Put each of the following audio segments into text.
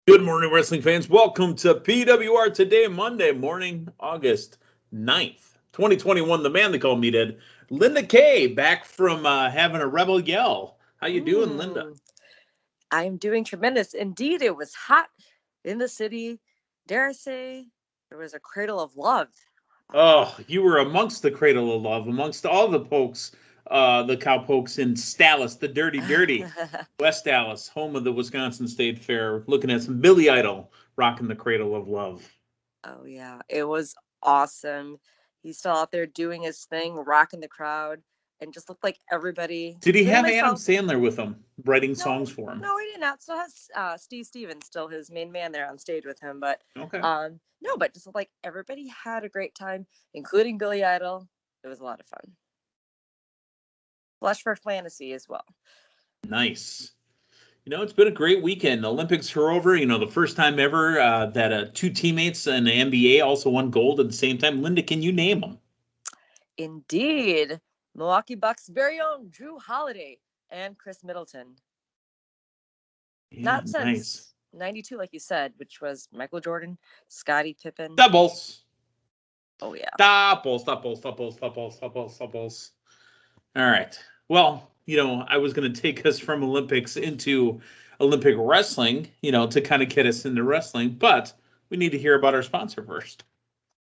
Good morning, wrestling fans. Welcome to PWR today, Monday morning, August 9th, 2021. The man they call Meathead, Linda Kay, back from having a rebel yell. How you doing, Linda? I'm doing tremendous. Indeed, it was hot in the city. Dare I say, there was a cradle of love. Oh, you were amongst the cradle of love, amongst all the pokes, the cowpokes in Dallas, the dirty West Dallas, home of the Wisconsin State Fair, looking at some Billy Idol rocking the cradle of love. Oh, yeah. It was awesome. He's still out there doing his thing, rocking the crowd, and just looked like everybody. Did he have myself, Adam Sandler with him, writing no, songs for him? No, he did not. Still has Steve Stevens, still his main man there on stage with him. But Okay. no, but just like everybody had a great time, including Billy Idol. It was a lot of fun. Flush for fantasy as well. Nice. It's been a great weekend. The Olympics are over. The first time ever that two teammates in the NBA also won gold at the same time. Linda, can you name them? Indeed. Milwaukee Bucks' very own Drew Holiday and Chris Middleton. Yeah, Not since nice. 92, like you said, which was Michael Jordan, Scottie Pippen. Doubles. Oh, yeah. Doubles. All right. Well, I was going to take us from Olympics into Olympic wrestling, to kind of get us into wrestling, but we need to hear about our sponsor first.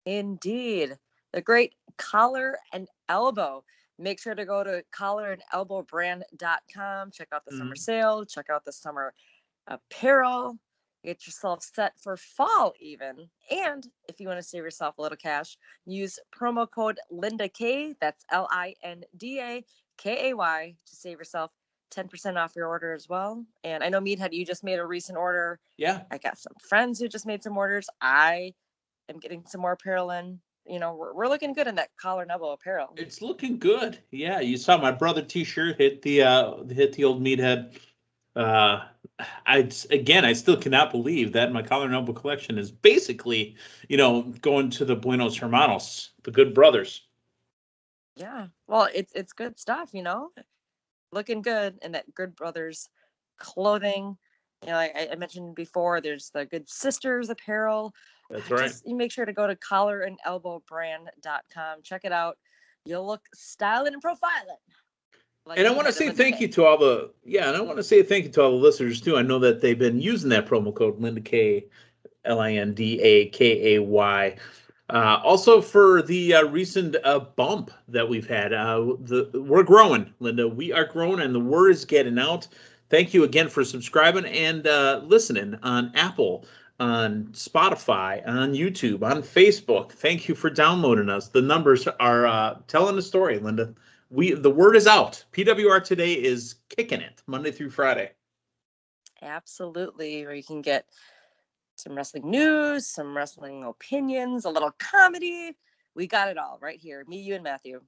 Indeed. The great Collar and Elbow. Make sure to go to collarandelbowbrand.com. Check out the summer sale. Check out the summer apparel. Get yourself set for fall even. And if you want to save yourself a little cash, use promo code Linda K. That's LINDAKAY to save yourself 10% off your order as well. And I know, Meathead, you just made a recent order. Yeah. I got some friends who just made some orders. I am getting some more apparel in. We're looking good in that collar and elbow apparel. It's looking good. Yeah, you saw my brother T-shirt hit the old Meathead. I still cannot believe that my collar and elbow collection is basically, going to the Buenos Hermanos, the Good Brothers. Yeah, well, it's good stuff, looking good in that Good Brothers clothing. Like I mentioned before, there's the Good Sisters apparel. That's right. You make sure to go to collarandelbowbrand.com. Check it out. You'll look styling and profiling. And I want to say thank you to all the listeners too. I know that they've been using that promo code Linda K, LINDAKAY. Also for the recent bump that we've had. We're growing, Linda. We are growing, and the word is getting out. Thank you again for subscribing and listening on Apple, on Spotify, on YouTube, on Facebook. Thank you for downloading us. The numbers are telling the story, Linda. The word is out. PWR today is kicking it Monday through Friday. Absolutely. Where you can get some wrestling news, some wrestling opinions, a little comedy. We got it all right here. Me, you, and Matthew.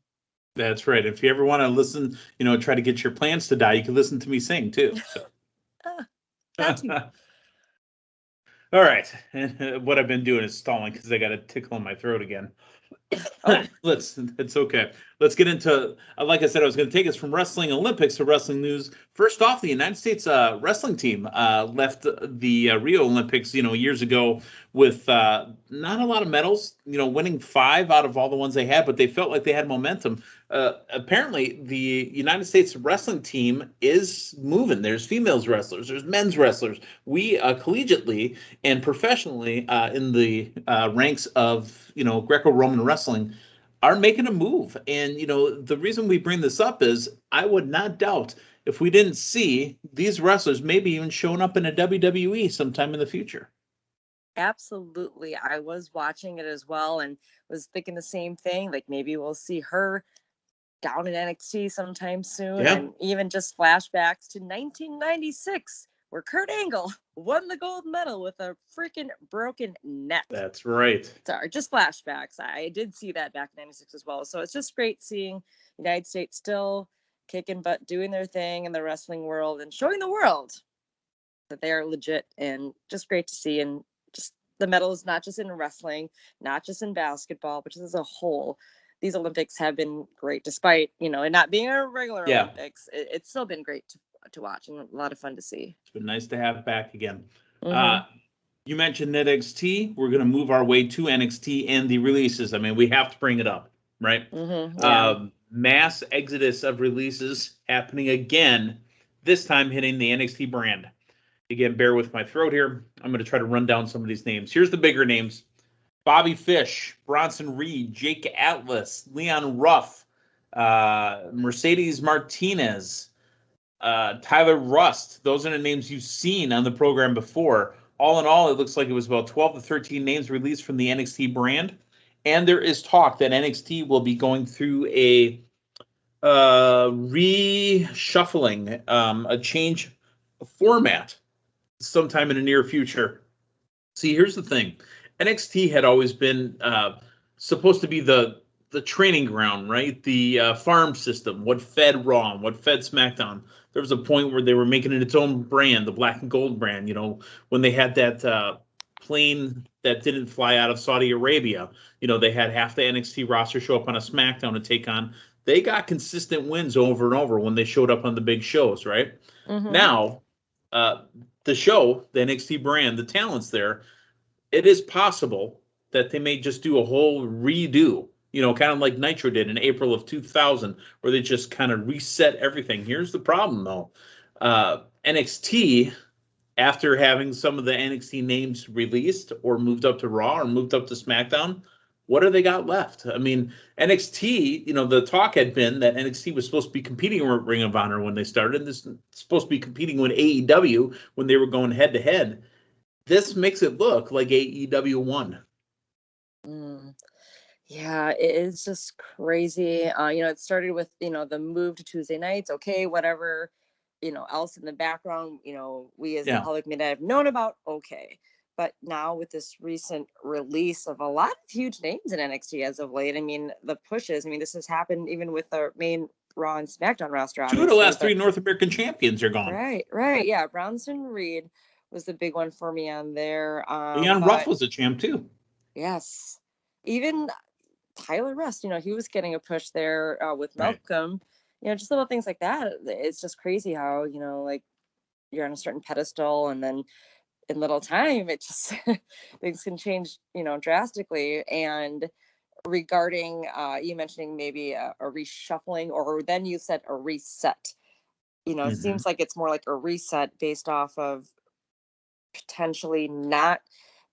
That's right. If you ever want to listen, try to get your plans to die, you can listen to me sing too. So. All right. And what I've been doing is stalling because I got a tickle in my throat again. It's okay. Let's get into, like I said, I was going to take us from wrestling Olympics to wrestling news. First off, the United States wrestling team left the Rio Olympics, years ago with not a lot of medals, winning 5 out of all the ones they had, but they felt like they had momentum. Apparently, the United States wrestling team is moving. There's females wrestlers, there's men's wrestlers. We collegiately and professionally in the ranks of, Greco-Roman wrestling are making a move. And, the reason we bring this up is I would not doubt if we didn't see these wrestlers maybe even showing up in a WWE sometime in the future. Absolutely. I was watching it as well and was thinking the same thing. Like maybe we'll see her down in NXT sometime soon. Yeah. And even just flashbacks to 1996 where Kurt Angle won the gold medal with a freaking broken neck. That's right. Sorry, just flashbacks. I did see that back in 96 as well. So it's just great seeing the United States still kicking butt, doing their thing in the wrestling world and showing the world that they are legit, and just great to see. And just the medals, not just in wrestling, not just in basketball, but just as a whole. These Olympics have been great, despite, it not being a regular Olympics. It's still been great to watch and a lot of fun to see. It's been nice to have back again. You mentioned NXT. We're going to move our way to NXT and the releases. I mean, we have to bring it up, right? Yeah. Mass exodus of releases happening again, this time hitting the NXT brand. Again, bear with my throat here. I'm going to try to run down some of these names. Here's the bigger names: Bobby Fish, Bronson Reed, Jake Atlas, Leon Ruff, Mercedes Martinez, Tyler Rust. Those are the names you've seen on the program before. All in all, it looks like it was about 12 to 13 names released from the NXT brand. And there is talk that NXT will be going through a reshuffling, a change of format sometime in the near future. See, here's the thing. NXT had always been supposed to be the training ground, right? The farm system, what fed Raw, what fed SmackDown. There was a point where they were making it its own brand, the black and gold brand, when they had that plane that didn't fly out of Saudi Arabia. They had half the NXT roster show up on a SmackDown to take on. They got consistent wins over and over when they showed up on the big shows, right? Now, the show, the NXT brand, the talent's there. It is possible that they may just do a whole redo, kind of like Nitro did in April of 2000, where they just kind of reset everything. Here's the problem, though. NXT, after having some of the NXT names released or moved up to Raw or moved up to SmackDown, what do they got left? I mean, NXT, the talk had been that NXT was supposed to be competing with Ring of Honor when they started. This is supposed to be competing with AEW when they were going head to head. This makes it look like AEW won. Yeah, it is just crazy. It started with, the move to Tuesday nights. Okay, whatever, else in the background, we as the public may not have known about. Okay. But now with this recent release of a lot of huge names in NXT as of late, I mean, the pushes, this has happened even with the main Raw and SmackDown roster. Two of the last three North American champions are gone. Right. Yeah. Bronson Reed was the big one for me on there. Leon Ruff was a champ too. Yes. Even Tyler Rust, he was getting a push there with Malcolm. Right. Just little things like that. It's just crazy how, like you're on a certain pedestal and then in little time, it just things can change, drastically. And regarding you mentioning maybe a reshuffling, or then you said a reset, it seems like it's more like a reset based off of potentially not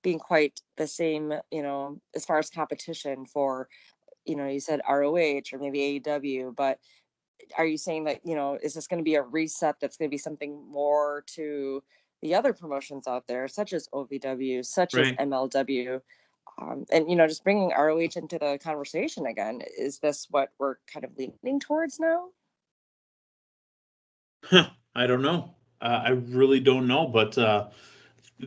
being quite the same, as far as competition for, you said ROH or maybe AEW, but are you saying that, is this going to be a reset that's going to be something more to the other promotions out there, such as OVW, such as MLW, and, just bringing ROH into the conversation again? Is this what we're kind of leaning towards now? I don't know. I really don't know, but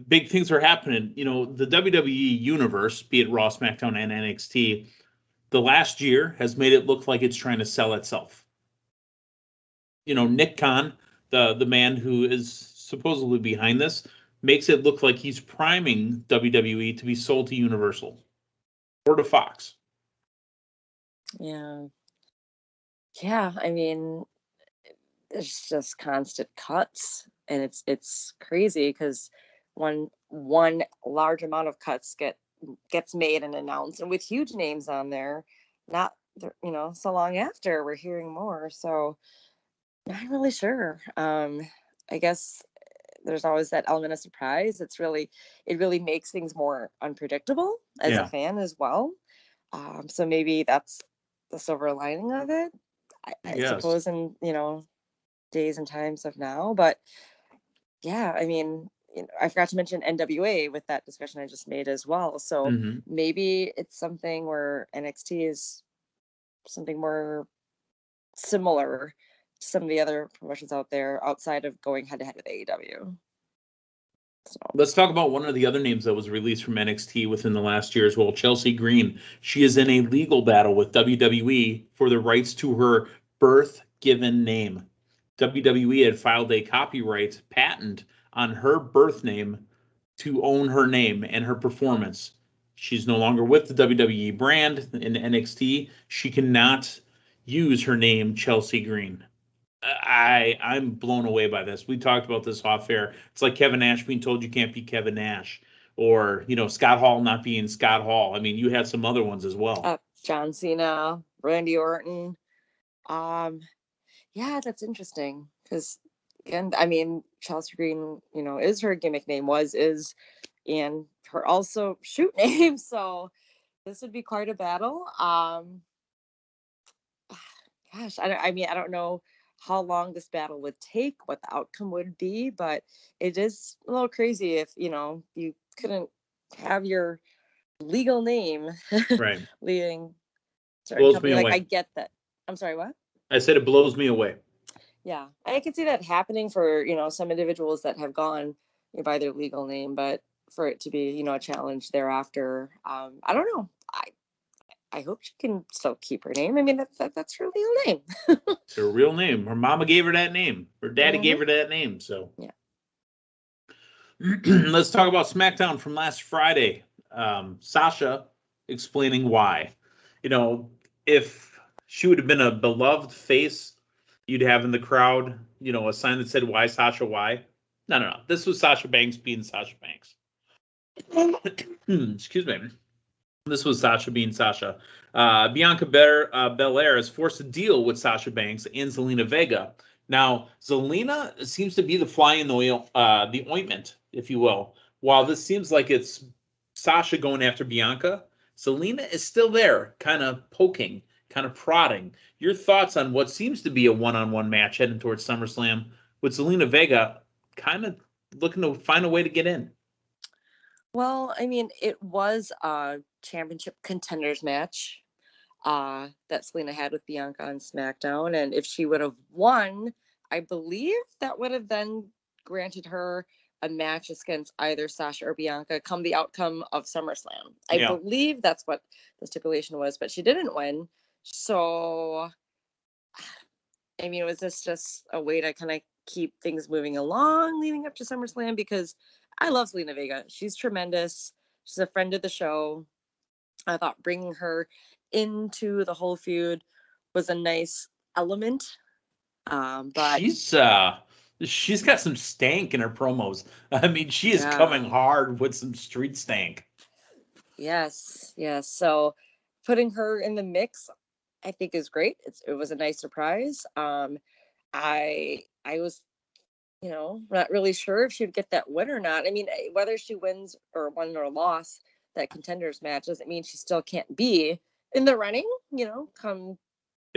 big things are happening. The WWE universe, be it Raw, SmackDown, and NXT, the last year has made it look like it's trying to sell itself. Nick Khan, the man who is supposedly behind this, makes it look like he's priming WWE to be sold to Universal or to Fox. Yeah. It's just constant cuts, and it's crazy because one large amount of cuts gets made and announced, and with huge names on there, not so long after we're hearing more. So not really sure. I guess there's always that element of surprise. It really makes things more unpredictable as a fan as well. So maybe that's the silver lining of it. I suppose in days and times of now. But yeah, I forgot to mention NWA with that discussion I just made as well. So maybe it's something where NXT is something more similar to some of the other promotions out there outside of going head to head with AEW. So. Let's talk about one of the other names that was released from NXT within the last year as well, Chelsea Green. She is in a legal battle with WWE for the rights to her birth given name. WWE had filed a copyright patent on her birth name to own her name and her performance. She's no longer with the WWE brand in NXT. She cannot use her name, Chelsea Green. I'm blown away by this. We talked about this off air. It's like Kevin Nash being told you can't be Kevin Nash. or Scott Hall not being Scott Hall. I mean, you had some other ones as well. John Cena, Randy Orton. Yeah, that's interesting because again, I mean, Chelsea Green, is her gimmick name, is, and her also shoot name. So this would be quite a battle. Gosh, I don't know how long this battle would take, what the outcome would be, but it is a little crazy if you couldn't have your legal name Right. leading certain Blows me company. Like, I away. get that. I'm sorry, what? I said it blows me away. Yeah, I can see that happening for some individuals that have gone by their legal name, but for it to be a challenge thereafter, I don't know. I hope she can still keep her name. I mean, that's her real name. It's her real name. Her mama gave her that name. Her daddy gave her that name. So yeah. Let's talk about SmackDown from last Friday. Sasha explaining why. If she would have been a beloved face, you'd have in the crowd, a sign that said, "Why Sasha? Why?" No. This was Sasha Banks being Sasha Banks. Excuse me. This was Sasha being Sasha. Bianca Belair is forced to deal with Sasha Banks and Zelina Vega. Now, Zelina seems to be the fly in the ointment, if you will. While this seems like it's Sasha going after Bianca, Zelina is still there, kind of poking, kind of prodding. Your thoughts on what seems to be a one-on-one match heading towards SummerSlam with Zelina Vega kind of looking to find a way to get in? Well, I mean, it was a championship contenders match that Selena had with Bianca on SmackDown. And if she would have won, I believe that would have then granted her a match against either Sasha or Bianca come the outcome of SummerSlam. I believe that's what the stipulation was, but she didn't win. So, I mean, was this just a way to kind of keep things moving along leading up to SummerSlam? Because I love Selena Vega. She's tremendous. She's a friend of the show. I thought bringing her into the whole feud was a nice element. But she's got some stank in her promos. I mean, she is coming hard with some street stank. Yes. So putting her in the mix, I think is great. It was a nice surprise. I was not really sure if she would get that win or not. I mean, whether she wins or won or lost that contenders match doesn't mean she still can't be in the running, come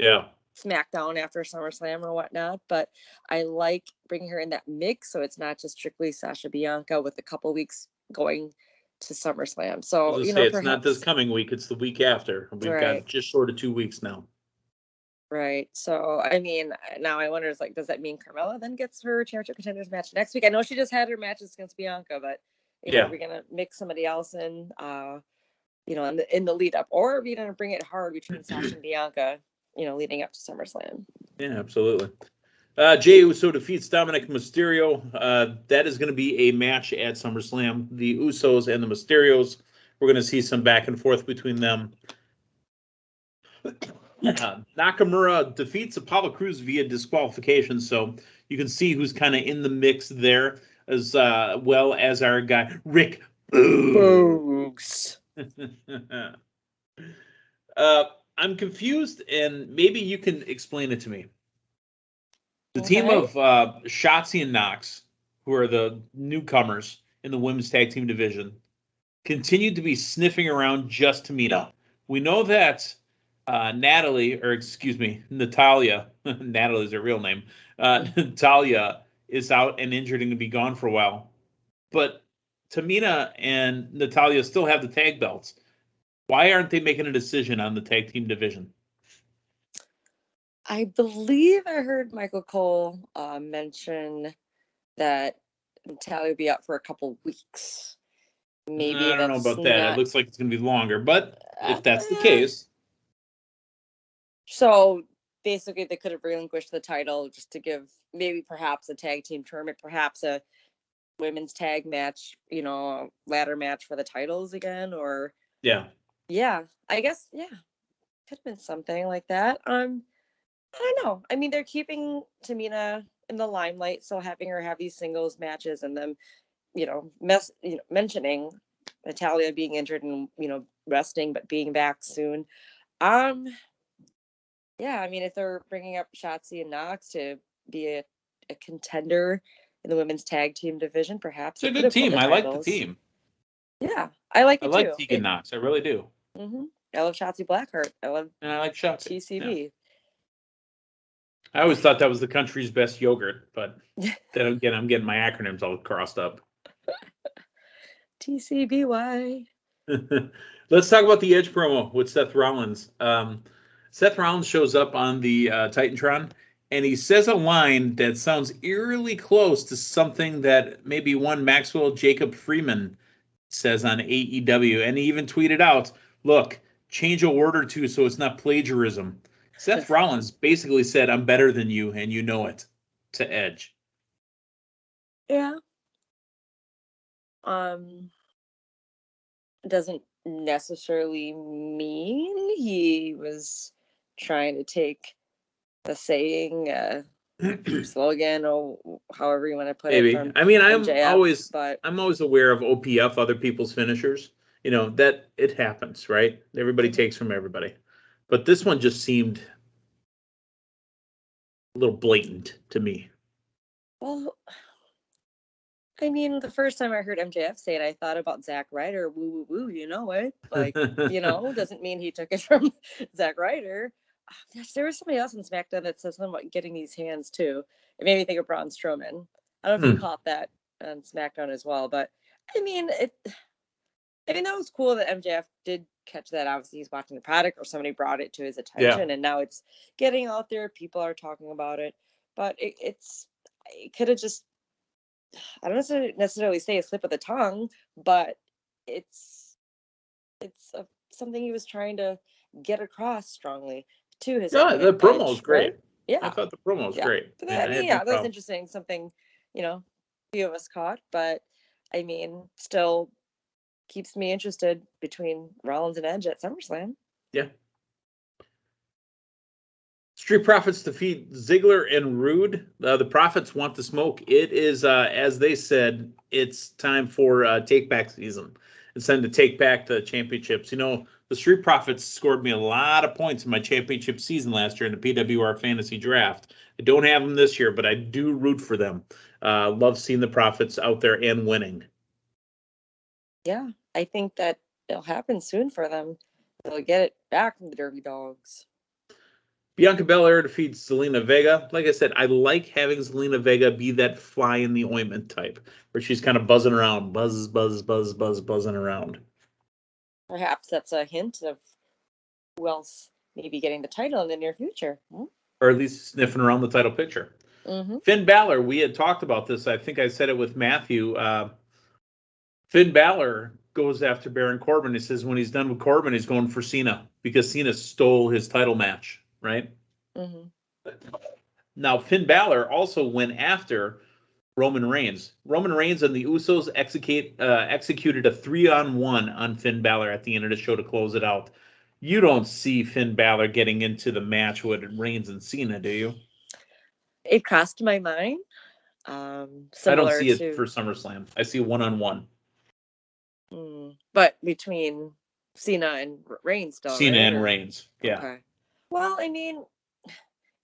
SmackDown after SummerSlam or whatnot. But I like bringing her in that mix, so it's not just strictly Sasha Bianca with a couple weeks going to SummerSlam. So, it's perhaps not this coming week, it's the week after. We've got just short of 2 weeks now. Right. So, I mean, now I wonder, does that mean Carmella then gets her championship contenders match next week? I know she just had her matches against Bianca, but are we gonna mix somebody else in, in the lead up, or are we gonna bring it hard between Sasha and Bianca, leading up to SummerSlam? Yeah, absolutely. Jey Uso defeats Dominic Mysterio. That is going to be a match at SummerSlam. The Usos and the Mysterios. We're going to see some back and forth between them. Nakamura defeats Apollo Crews via disqualification, so you can see who's kind of in the mix there, as well as our guy Rick Boogs. I'm confused, and maybe you can explain it to me. The team of Shotzi and Knox, who are the newcomers in the women's tag team division, continued to be sniffing around just to meet up. We know that Natalia, Natalie's her real name, Natalia is out and injured and going to be gone for a while. But Tamina and Natalia still have the tag belts. Why aren't they making a decision on the tag team division? I believe I heard Michael Cole mention that Natalia would be out for a couple weeks. Maybe I don't know about that. It looks like it's going to be longer, but if that's the case. So basically, they could have relinquished the title just to give maybe perhaps a tag team tournament, perhaps a women's tag match, ladder match for the titles again, or I guess could have been something like that. I don't know. I mean, they're keeping Tamina in the limelight, so having her have these singles matches and them mentioning Natalia being injured and resting, but being back soon. Yeah, I mean, if they're bringing up Shotzi and Knox to be a contender in the women's tag team division, perhaps It's they a could good have won team. the I like the titles. team. Yeah, I like I it like too. Tegan Knox. I really do. I love Shotzi Blackheart. I love And I like Shotzi. TCB. Yeah. I always thought that was the country's best yogurt, but then again, I'm getting my acronyms all crossed up. TCBY. Let's talk about the Edge promo with Seth Rollins. Seth Rollins shows up on the Titantron, and he says a line that sounds eerily close to something that maybe one Maxwell Jacob Freeman says on AEW, and he even tweeted out, "Look, change a word or two so it's not plagiarism." Seth Rollins basically said, "I'm better than you, and you know it," to Edge. Yeah. Doesn't necessarily mean he was trying to take the saying, slogan, or however you want to put it, Maybe. from I mean, MJF, but I'm always aware of OPF, other people's finishers. That it happens, right? Everybody takes from everybody. But this one just seemed a little blatant to me. well, I mean, the first time I heard MJF say it, I thought about Zack Ryder. Woo, woo, woo, you know it. Like, doesn't mean he took it from Zack Ryder. There was somebody else in SmackDown that said something about getting these hands, too. It made me think of Braun Strowman. I don't know if you caught that on SmackDown as well, but, I mean, that was cool that MJF did catch that. Obviously, he's watching the product, or somebody brought it to his attention, and now it's getting out there. People are talking about it, but it could have just, I don't necessarily say a slip of the tongue, but it's something he was trying to get across strongly to his Yeah, the opponent, promo was Edge, right? great. I Yeah, thought the promo was great. But Yeah, I I mean, had no that was problem. interesting. Something, few of us caught, but I mean, still keeps me interested between Rollins and Edge at SummerSlam. Yeah. Street Profits defeat Ziggler and Rude. The Profits want the smoke. It is, as they said, it's time for take-back season. It's time to take back the championships. The Street Profits scored me a lot of points in my championship season last year in the PWR Fantasy Draft. I don't have them this year, but I do root for them. Love seeing the Profits out there and winning. Yeah, I think that it'll happen soon for them. They'll get it back from the Derby Dogs. Bianca Belair defeats Zelina Vega. Like I said, I like having Zelina Vega be that fly in the ointment type, where she's kind of buzzing around, buzzing around. Perhaps that's a hint of who else may be getting the title in the near future. Or at least sniffing around the title picture. Mm-hmm. Finn Balor, we had talked about this. I think I said it with Matthew. Finn Balor goes after Baron Corbin. He says when he's done with Corbin, he's going for Cena because Cena stole his title match, right? Mm-hmm. Now, Finn Balor also went after Roman Reigns. Roman Reigns and the Usos executed a 3-on-1 on Finn Balor at the end of the show to close it out. You don't see Finn Balor getting into the match with Reigns and Cena, do you? It crossed my mind. I don't see it for SummerSlam. I see 1-on-1. But between Cena and Reigns still, Cena right? and Reigns, yeah. Okay. Well, I mean,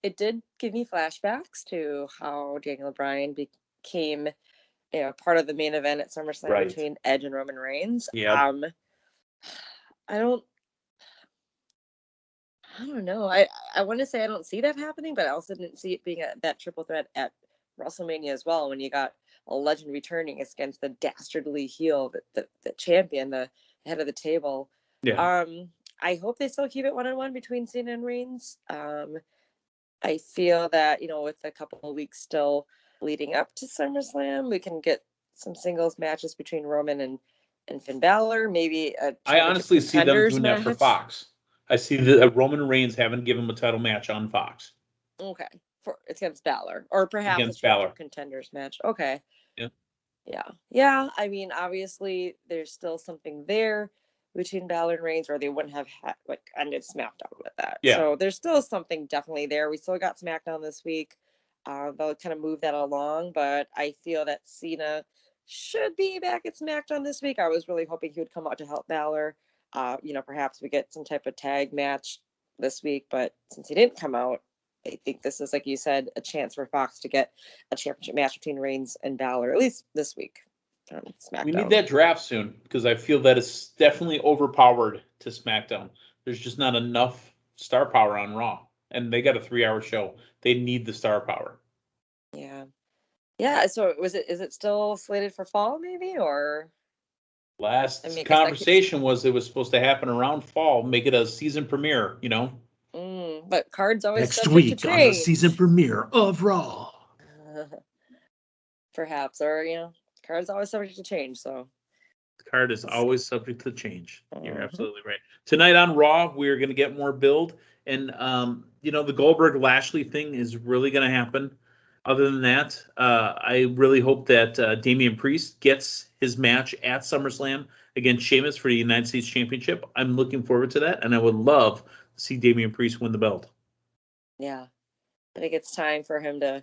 it did give me flashbacks to how Daniel Bryan became part of the main event at SummerSlam between Edge and Roman Reigns. Yeah. I don't know. I want to say I don't see that happening, but I also didn't see it being that triple threat at WrestleMania as well, when you got a legend returning against the dastardly heel, the champion, the head of the table. Yeah. I hope they still keep it 1-on-1 between Cena and Reigns. I feel that, with a couple of weeks still leading up to SummerSlam, we can get some singles matches between Roman and Finn Balor. Maybe I honestly see them doing match. that for Fox. I see the Roman Reigns having given him a title match on Fox. Okay. It's against Balor, or perhaps against a championship Balor contenders match. Okay. Yeah. Yeah. I mean, obviously, there's still something there between Balor and Reigns, or they wouldn't have ended SmackDown with that. Yeah. So there's still something definitely there. We still got SmackDown this week. They'll kind of move that along, but I feel that Cena should be back at SmackDown this week. I was really hoping he would come out to help Balor. Perhaps we get some type of tag match this week, but since he didn't come out, I think this is, like you said, a chance for Fox to get a championship match between Reigns and Balor, at least this week on SmackDown. We need that draft soon because I feel that it's definitely overpowered to SmackDown. There's just not enough star power on Raw, and they got a 3-hour show. They need the star power. Yeah. So is it still slated for fall, maybe, or? Last conversation was it was supposed to happen around fall, make it a season premiere, But cards always next week on the season premiere of Raw. Perhaps, or cards always subject to change. So the card is always subject to change. You're absolutely right. Tonight on Raw, we're going to get more build, and the Goldberg Lashley thing is really going to happen. Other than that, I really hope that Damian Priest gets his match at SummerSlam against Sheamus for the United States Championship. I'm looking forward to that, and I would love to see Damian Priest win the belt. Yeah, I think it's time for him to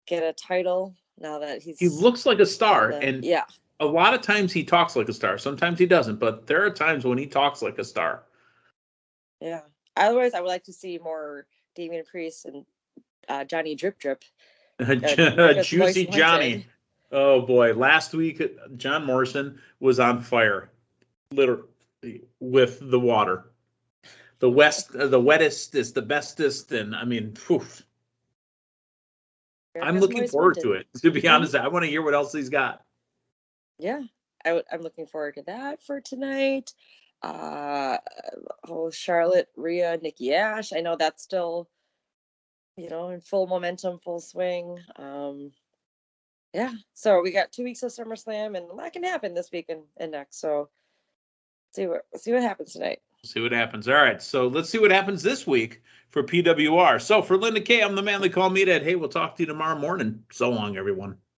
get a title now that he looks like a star, and yeah, a lot of times he talks like a star. Sometimes he doesn't, but there are times when he talks like a star. Yeah. Otherwise, I would like to see more Damian Priest and Johnny Drip Drip. Juicy Johnny. Oh boy. Last week, John Morrison was on fire, literally, with the water. The wettest is the bestest. And I mean, poof. I'm looking forward to it. To be honest, I want to hear what else he's got. Yeah. I'm looking forward to that for tonight. Charlotte, Rhea, Nikki Ash. I know that's still, in full momentum, full swing. Yeah. So we got 2 weeks of SummerSlam, and a lot can happen this week and next. So see what happens tonight. See what happens. All right. So let's see what happens this week for PWR. So for Linda Kay, I'm the man they call Meathead. Hey, we'll talk to you tomorrow morning. So long, everyone.